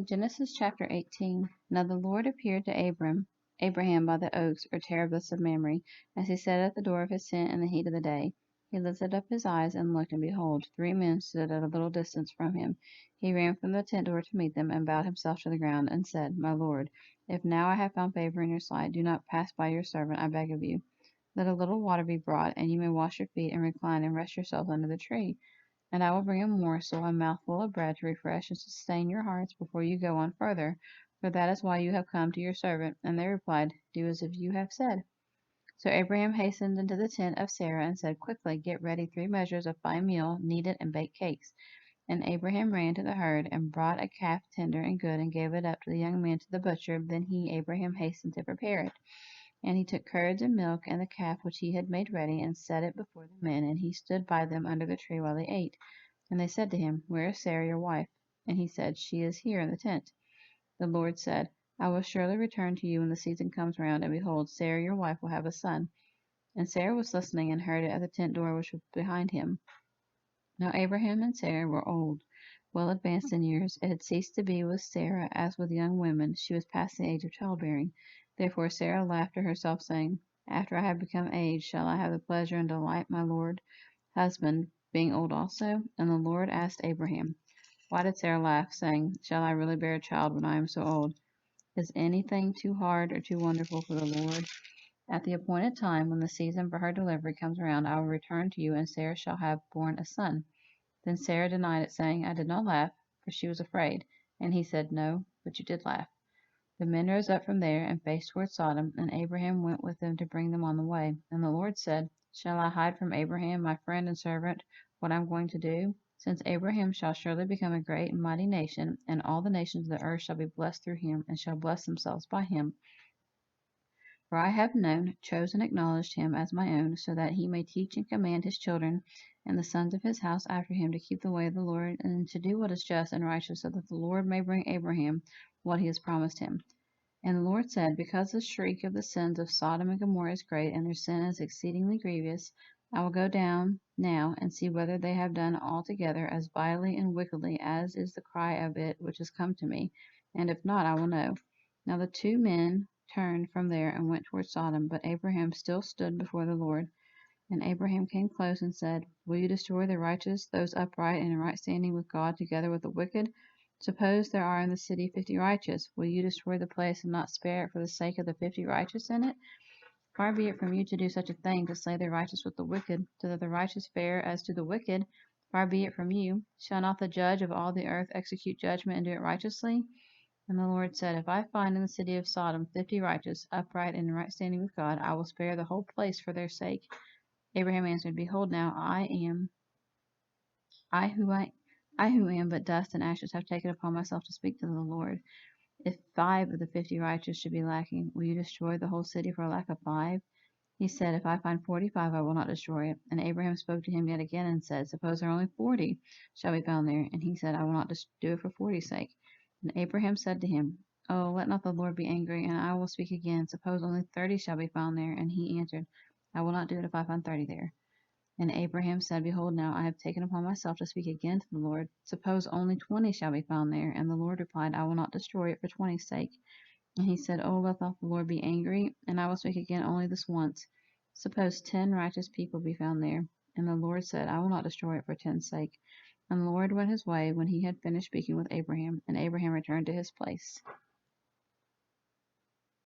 Genesis chapter 18. Now the Lord appeared to Abraham by the oaks or terebinths of Mamre, as he sat at the door of his tent in the heat of the day. He lifted up his eyes and looked, and behold, 3 men stood at a little distance from him. He ran from the tent door to meet them, and bowed himself to the ground, and said, My Lord, if now I have found favor in your sight, do not pass by your servant, I beg of you. Let a little water be brought, and you may wash your feet, and recline, and rest yourselves under the tree. And I will bring a morsel, a mouthful of bread to refresh and sustain your hearts before you go on further, for that is why you have come to your servant. And they replied, Do as if you have said. So Abraham hastened into the tent of Sarah and said, Quickly, get ready 3 measures of fine meal, knead it, and bake cakes. And Abraham ran to the herd, and brought a calf tender and good, and gave it up to the young man to the butcher. Then Abraham, hastened to prepare it. And he took curds and milk, and the calf which he had made ready, and set it before the men, and he stood by them under the tree while they ate. And they said to him, Where is Sarah your wife? And he said, She is here in the tent. The Lord said, I will surely return to you when the season comes round, and behold, Sarah your wife will have a son. And Sarah was listening, and heard it at the tent door which was behind him. Now Abraham and Sarah were old, well advanced in years. It had ceased to be with Sarah as with young women. She was past the age of childbearing. Therefore Sarah laughed to herself, saying, After I have become aged, shall I have the pleasure and delight my Lord husband being old also? And the Lord asked Abraham, Why did Sarah laugh, saying, Shall I really bear a child when I am so old? Is anything too hard or too wonderful for the Lord? At the appointed time, when the season for her delivery comes around, I will return to you, and Sarah shall have borne a son. Then Sarah denied it, saying, I did not laugh, for she was afraid. And he said, No, but you did laugh. The men rose up from there, and faced toward Sodom, and Abraham went with them to bring them on the way. And the Lord said, Shall I hide from Abraham, my friend and servant, what I am going to do? Since Abraham shall surely become a great and mighty nation, and all the nations of the earth shall be blessed through him, and shall bless themselves by him. For I have known, chosen, acknowledged him as my own, so that he may teach and command his children, and the sons of his house after him, to keep the way of the Lord, and to do what is just and righteous, so that the Lord may bring Abraham what he has promised him. And the Lord said, Because the shriek of the sins of Sodom and Gomorrah is great, and their sin is exceedingly grievous, I will go down now and see whether they have done altogether as vilely and wickedly as is the cry of it which has come to me, and if not, I will know. Now the 2 men turned from there and went toward Sodom, but Abraham still stood before the Lord. And Abraham came close and said, Will you destroy the righteous, those upright and in right standing with God, together with the wicked? Suppose there are in the city 50 righteous. Will you destroy the place and not spare it for the sake of the 50 righteous in it? Far be it from you to do such a thing, to slay the righteous with the wicked, so that the righteous fare as to the wicked. Far be it from you. Shall not the judge of all the earth execute judgment and do it righteously? And the Lord said, If I find in the city of Sodom 50 righteous, upright and in right standing with God, I will spare the whole place for their sake. Abraham answered, Behold, now I who am but dust and ashes have taken upon myself to speak to the Lord. If 5 of the 50 righteous should be lacking, will you destroy the whole city for lack of 5? He said, If I find 45, I will not destroy it. And Abraham spoke to him yet again and said, Suppose there are only 40 shall be found there. And he said, I will not do it for 40's sake. And Abraham said to him, Oh, let not the Lord be angry, and I will speak again. Suppose only 30 shall be found there. And he answered, I will not do it if I find 30 there. And Abraham said, Behold, now I have taken upon myself to speak again to the Lord. Suppose only 20 shall be found there. And the Lord replied, I will not destroy it for 20's sake. And he said, Oh, let not the Lord be angry, and I will speak again only this once. Suppose 10 righteous people be found there. And the Lord said, I will not destroy it for 10's sake. And the Lord went his way when he had finished speaking with Abraham, and Abraham returned to his place.